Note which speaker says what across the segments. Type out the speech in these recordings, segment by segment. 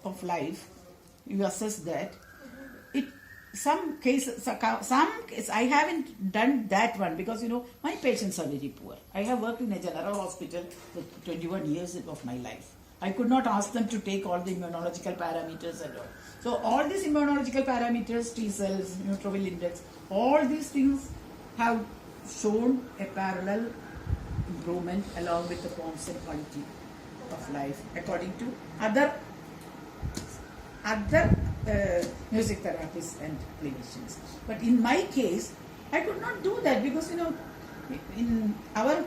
Speaker 1: of life, you assess that. Some cases, I haven't done that one because my patients are very poor. I have worked in a general hospital for 21 years of my life. I could not ask them to take all the immunological parameters and all. So all these immunological parameters, T cells, neutrophil index, all these things have shown a parallel improvement along with the POMS and quality of life according to other music therapists and clinicians. But in my case, I could not do that because in our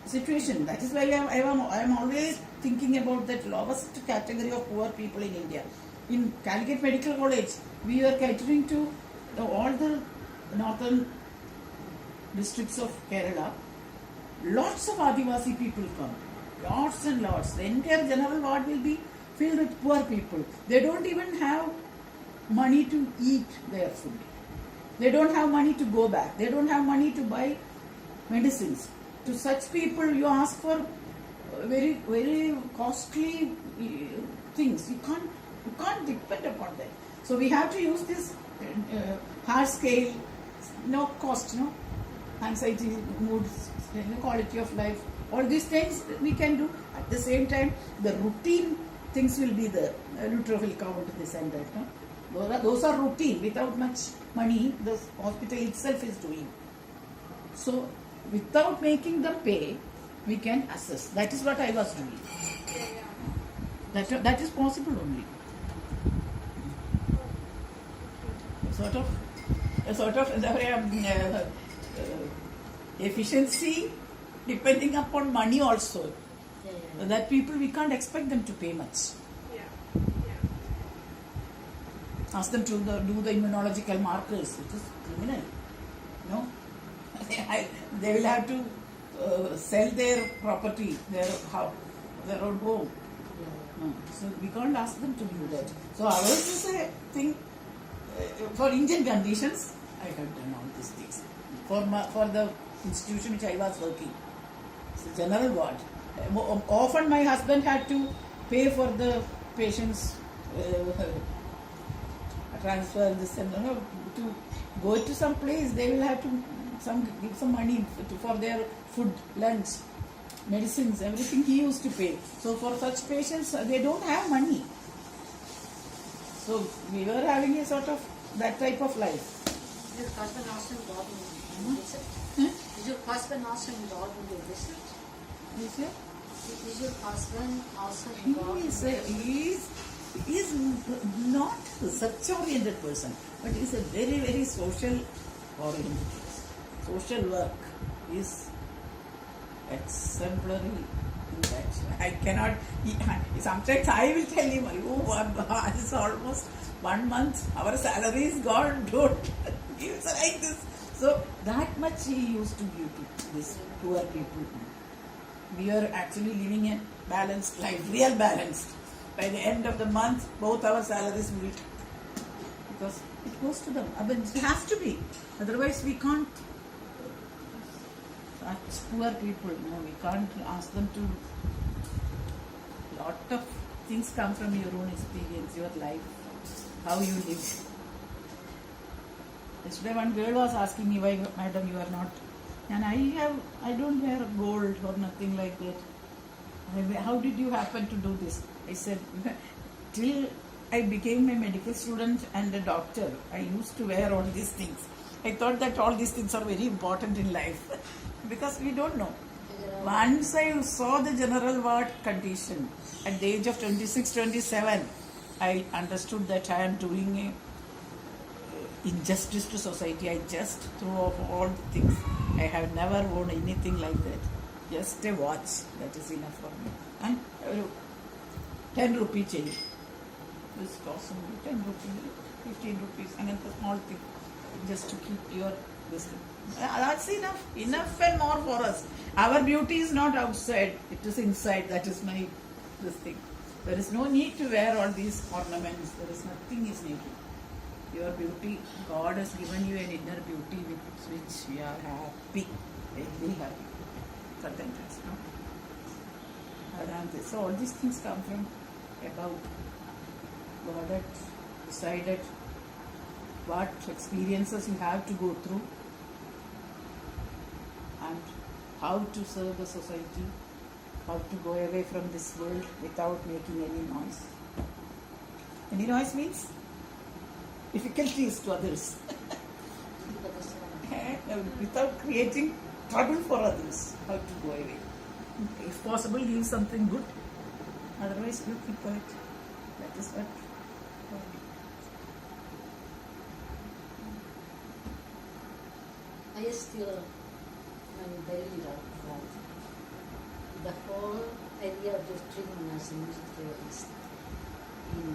Speaker 1: situation, that is why I am always thinking about that lowest category of poor people in India. In Calicut Medical College, we are catering to all the northern districts of Kerala. Lots of Adivasi people come, lots and lots. The entire general ward will be filled with poor people. They don't even have money to eat their food. They don't have money to go back. They don't have money to buy medicines. To such people, you ask for very, very costly things. You can't depend upon that. So we have to use this hard scale, no cost, anxiety, mood, quality of life. All these things we can do. At the same time, the routine things will be the neutrophil count, this and that. Those are routine. Without much money, the hospital itself is doing. So, without making them pay, we can assess. That is what I was doing. That is possible only. A sort of efficiency depending upon money also. That people, we can't expect them to pay much. Ask them to do the immunological markers, which is criminal. They will have to sell their property, their house, their own home. So we can't ask them to do that. So ours is a thing for Indian conditions. I have done all these things for the institution which I was working. It's a general ward. Often my husband had to pay for the patients' transfer, this and to go to some place. They will have to give some money for their food, lunch, medicines, everything he used to pay. So for such patients, they don't have money. So we were having a sort of that type of life.
Speaker 2: Did your husband also involved in research? Is your husband also involved in the research? Is your husband also involved?
Speaker 1: He is not a research-oriented person, but he is a very, very social-oriented person. Social work is exemplary in that. I cannot, sometimes I will tell him, it's almost 1 month, our salary is gone, don't give like this. So that much he used to give to these poor people. We are actually living a balanced life, real balanced. By the end of the month, both our salaries meet. Because it goes to them. I mean, it has to be. Otherwise, we can't. Such poor people, we can't ask them to. Lot of things come from your own experience, your life, how you live. Yesterday, one girl was asking me, why, madam, you are not. And I don't wear gold or nothing like that. How did you happen to do this? I said, till I became a medical student and a doctor, I used to wear all these things. I thought that all these things are very important in life because we don't know. Once I saw the general ward condition at the age of 26, 27, I understood that I am doing injustice to society. I just threw off all the things. I have never worn anything like that. Just a watch, that is enough for me. And 10 rupee change. This costs only 10 rupees, 15 rupees, and it's a small thing just to keep your wisdom. That's enough. Enough and more for us. Our beauty is not outside, it is inside. That is my this thing. There is no need to wear all these ornaments. There is nothing is needed. Your beauty, God has given you an inner beauty with which you are happy, very happy. Certain things, no? So all these things come from above. God had decided what experiences you have to go through and how to serve the society, how to go away from this world without making any noise. Any noise means difficulties to others. Without creating trouble for others, how to go away. If possible, give something good. Otherwise, you keep quiet. That is what.
Speaker 2: I still very love that. The whole idea of your treatment as a music therapist in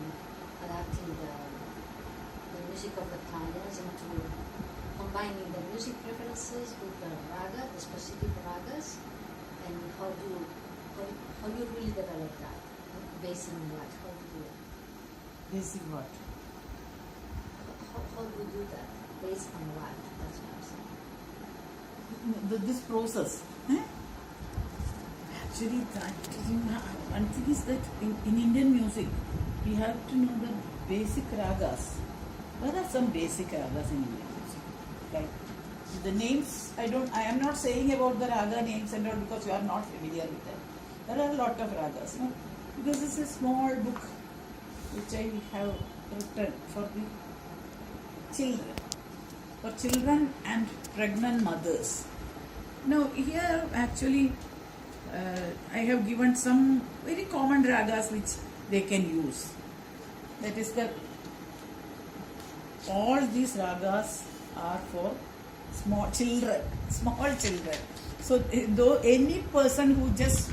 Speaker 2: adapting the music of the clients into combining the music preferences with the raga, the specific ragas, and how you really develop that based on what? How do you do it?
Speaker 1: Based on what?
Speaker 2: How do you do that? Based on what? That's what I'm saying.
Speaker 1: This process. Actually, one thing is that in Indian music, we have to know the basic ragas. There are some basic ragas in Indian music. Like the names, I am not saying about the raga names and all because you are not familiar with them. There are a lot of ragas. No? Because this is a small book which I have written for the children. For children and pregnant mothers. Now here actually I have given some very common ragas which they can use. That is that all these ragas are for small children. So though any person who just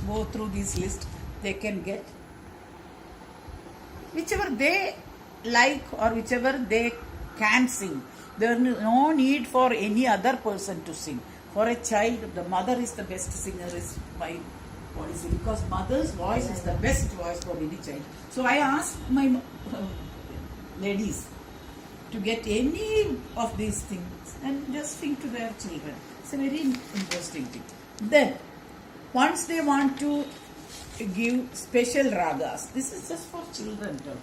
Speaker 1: go through this list, they can get whichever they like or whichever they can sing. There is no need for any other person to sing. For a child, the mother is the best singer is my policy because mother's voice is the best voice for any child. So I ask my ladies to get any of these things and just sing to their children. It's a very interesting thing. Then, once they want to give special ragas, this is just for children too.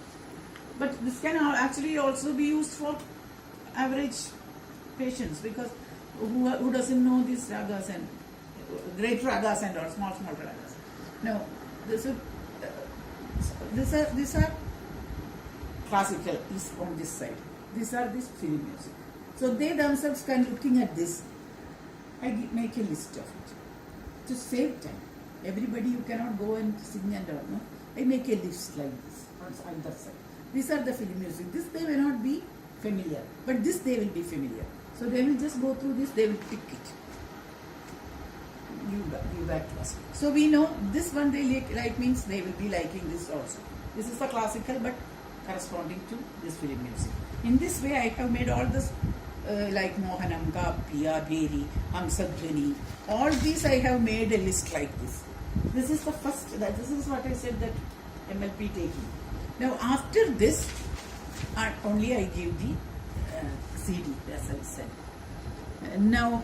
Speaker 1: But this can actually also be used for average patients because who doesn't know these ragas and great ragas and or small ragas. No, these are classical is on this side. These are this film music. So they themselves can looking at this. I make a list of it to save time. Everybody you cannot go and sing and all. No, I make a list like this on that side. These are the film music. This they may not be familiar, but this they will be familiar. So they will just go through this, they will pick it. Give back to us. So we know this one they like means they will be liking this also. This is the classical but corresponding to this film music. In this way I have made all this like Mohanam, Gapriya, Beri, Hamsadhvani. All these I have made a list like this. This is the first, this is what I said that MLP taking. Now after this, only I give the CD, as I said. Now,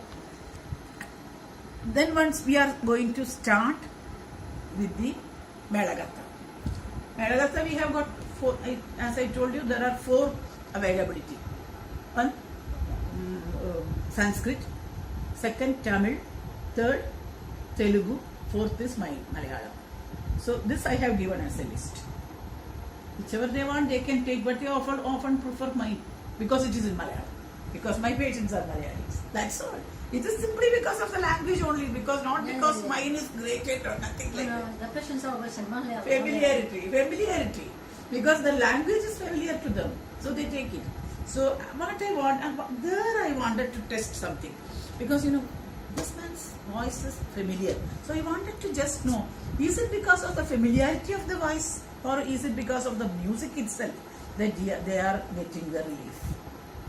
Speaker 1: then once we are going to start with the Melagatha. Melagatha we have got 4, as I told you, there are 4 availability. One, Sanskrit, second Tamil, third Telugu, fourth is Malayalam. So this I have given as a list. Whichever they want they can take, but they often prefer mine because it is in Malayalam. Because my patients are Malayalis. That's all. It is simply because of the language only, because not because mine is graded or nothing like that.
Speaker 2: The patients are always in Malayalam.
Speaker 1: Familiarity. Because the language is familiar to them. So they take it. So what I want, there I wanted to test something. Because this man's voice is familiar. So I wanted to just know, is it because of the familiarity of the voice or is it because of the music itself that they are getting the relief?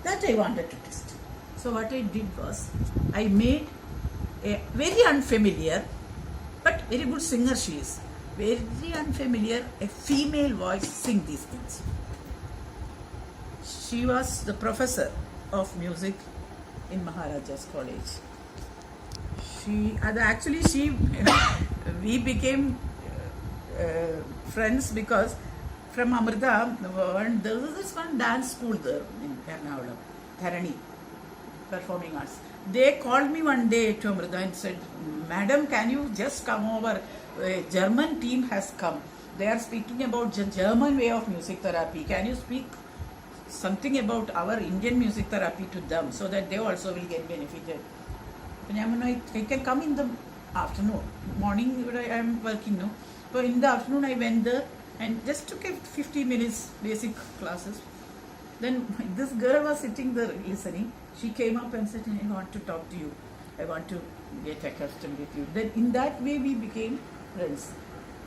Speaker 1: That I wanted to test. So what I did was, I made a very unfamiliar, but very good singer she is. Very unfamiliar, a female voice sing these things. She was the professor of music in Maharaja's College. We became friends because from Amrita, there was this one dance school there in Ernakulam, Tharani, Performing Arts. They called me one day to Amrita and said, "Madam, can you just come over? A German team has come. They are speaking about the German way of music therapy. Can you speak something about our Indian music therapy to them so that they also will get benefited?" And I can come in the afternoon. Morning I am working now. So in the afternoon I went there and just took a 50 minutes basic classes. Then this girl was sitting there listening. She came up and said, "I want to talk to you. I want to get accustomed with you." Then in that way we became friends.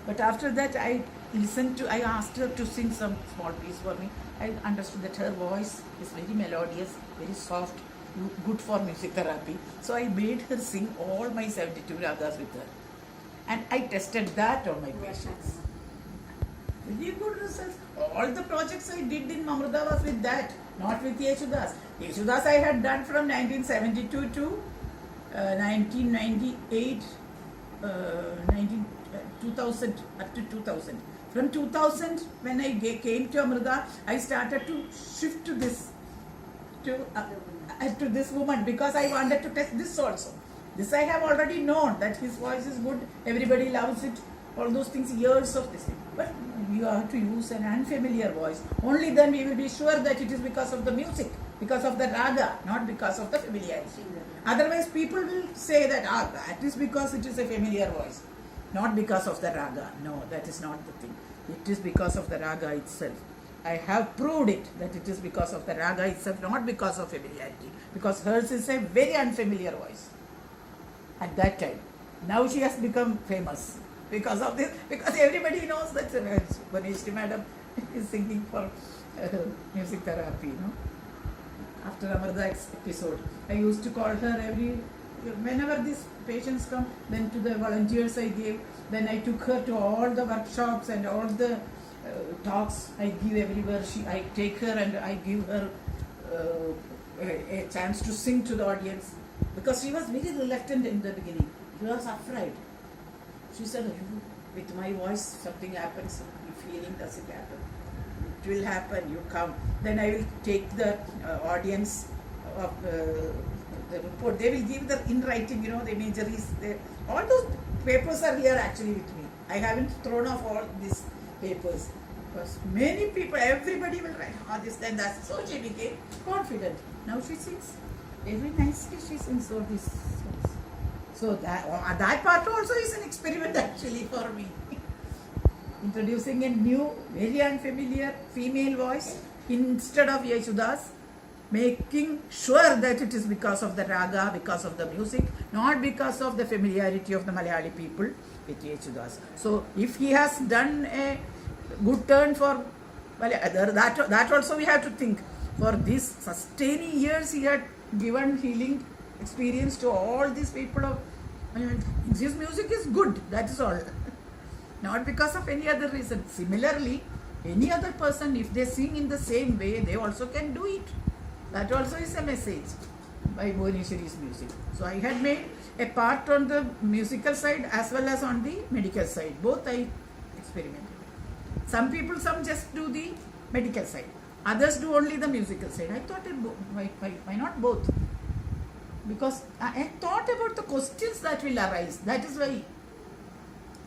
Speaker 1: But after that I asked her to sing some small piece for me. I understood that her voice is very melodious, very soft, good for music therapy. So I made her sing all my 72 ragas with her. And I tested that on my patients. Very good results. All the projects I did in Amrita was with that, not with Yesudas. Yesudas I had done from 1972 to 1998, 2000, up to 2000. From 2000, when I came to Amrita, I started to shift to this, to this woman, because I wanted to test this also. This I have already known, that his voice is good, everybody loves it, all those things, years of this thing. But you have to use an unfamiliar voice. Only then we will be sure that it is because of the music, because of the raga, not because of the familiarity. Otherwise people will say that, that is because it is a familiar voice, not because of the raga. No, that is not the thing. It is because of the raga itself. I have proved it, that it is because of the raga itself, not because of familiarity. Because hers is a very unfamiliar voice at that time. Now she has become famous because of this, because everybody knows that Vanishti madam is singing for music therapy, After Amrita's episode, I used to call her whenever these patients come, then to the volunteers I gave, then I took her to all the workshops and all the talks I give everywhere. I take her and I give her a chance to sing to the audience, because she was very reluctant in the beginning. She was afraid. She said, "With my voice something happens, feeling doesn't happen. It will happen, you come." Then I will take the audience of the report. They will give the in writing, the imageries. All those papers are here actually with me. I haven't thrown off all these papers. Because many people, everybody will write this, then that. So she became confident. Now she sings very nicely. She sings all these songs. So that part also is an experiment actually for me. Introducing a new, very unfamiliar female voice instead of Yesudas, making sure that it is because of the raga, because of the music, not because of the familiarity of the Malayali people with Yesudas. So if he has done a good turn for that also we have to think. For these sustaining years he had given healing experience to all these people his music is good, that is all. Not because of any other reason. Similarly, any other person, if they sing in the same way, they also can do it. That also is a message by Bhuvaneshwari's music. So I had made a part on the musical side as well as on the medical side. Both I experimented. Some just do the medical side. Others do only the musical side. I thought, why not both? Because I thought about the questions that will arise. That is why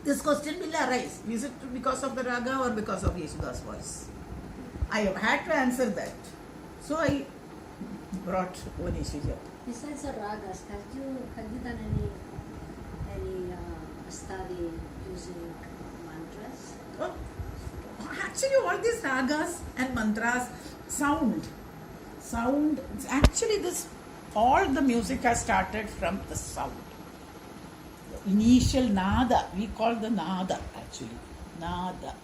Speaker 1: this question will arise. Is it because of the raga or because of Yesudas' voice? I have had to answer that. So I brought Bhuvaneshwari up.
Speaker 2: Besides the ragas, have you done any study using mantras?
Speaker 1: Oh, actually, all these ragas and mantras sound. Actually, all the music has started from the sound. The initial nada, we call the nada actually. Nada.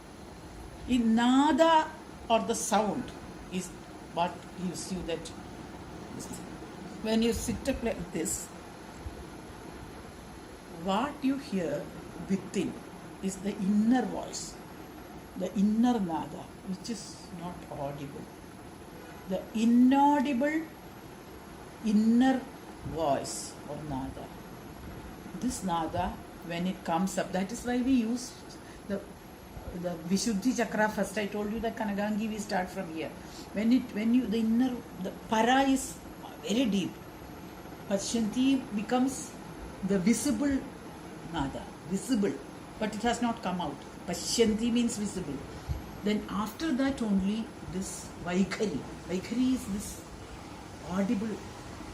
Speaker 1: In nada or the sound is what gives you that. When you sit up like this, what you hear within is the inner voice, the inner nada, which is not audible. The inaudible inner voice or nada. This nada, when it comes up, that is why we use the the Vishuddhi Chakra first. I told you the Kanagangi, we start from here. The inner, the para is very deep. Pashyanti becomes the visible nada, visible, but it has not come out. Pashyanti means visible. Then after that only this Vaikhari. Vaikhari is this audible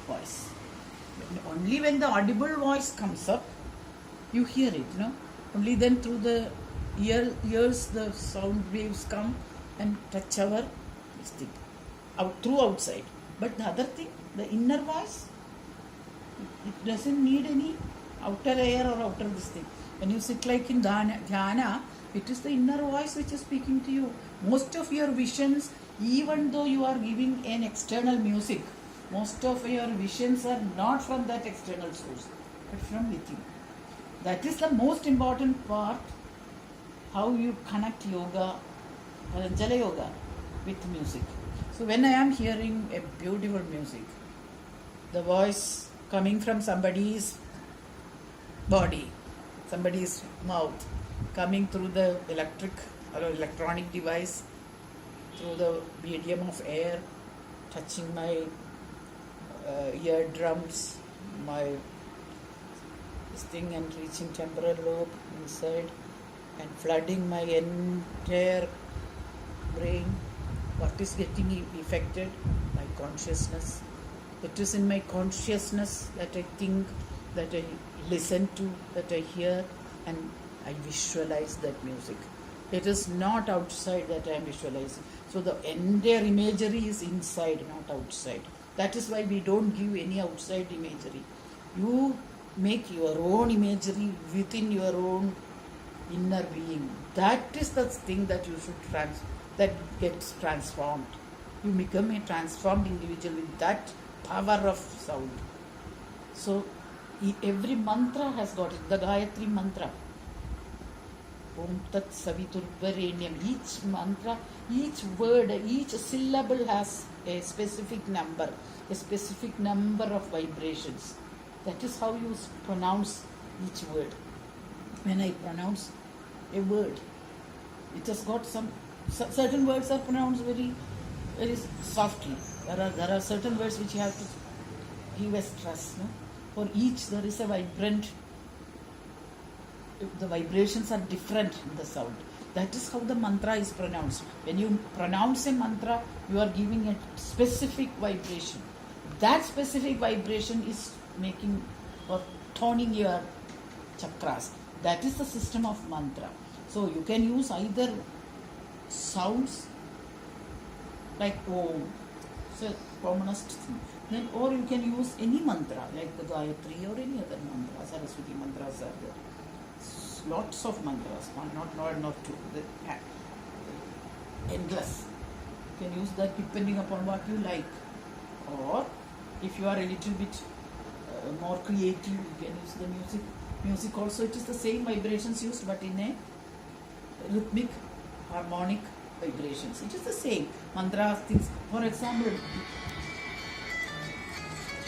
Speaker 1: voice. Only when the audible voice comes up, you hear it, Only then through the ears the sound waves come and touch our thing through outside. But the other thing, the inner voice, it doesn't need any outer air or outer this thing. When you sit like in dhyana, it is the inner voice which is speaking to you. Most of your visions, even though you are giving an external music, most of your visions are not from that external source, but from within. That is the most important part, how you connect yoga, Jala yoga, with music. So when I am hearing a beautiful music, the voice coming from somebody's body, somebody's mouth, coming through the electric or electronic device, through the medium of air, touching my eardrums, my thing, and reaching temporal lobe inside and flooding my entire brain. What is getting affected? My consciousness. It is in my consciousness that I think, that I listen to, that I hear, and I visualize that music. It is not outside that I am visualizing. So the entire imagery is inside, not outside. That is why we don't give any outside imagery. You make your own imagery within your own inner being. That is the thing that you should that gets transformed. You become a transformed individual with that power of sound. So every mantra has got it. The Gayathri mantra. Om Tat Saviturvarenyam. Each mantra, each word, each syllable has a specific number of vibrations. That is how you pronounce each word. When I pronounce a word, it has got certain words are pronounced very, very softly. There are certain words which you have to give a stress. For each there is a vibrant. The vibrations are different in the sound. That is how the mantra is pronounced. When you pronounce a mantra, you are giving a specific vibration. That specific vibration is making or toning your chakras. That is the system of mantra. So you can use either sounds like Om, so commonest thing. Then, or you can use any mantra like the Gayathri or any other mantra. Saraswati mantras are there. Lots of mantras, not two. Endless. You can use that depending upon what you like. Or if you are a little bit more creative, you can use the music. Music also, it is the same vibrations used, but in a rhythmic, harmonic vibrations. It is the same. Mantras, things. For example,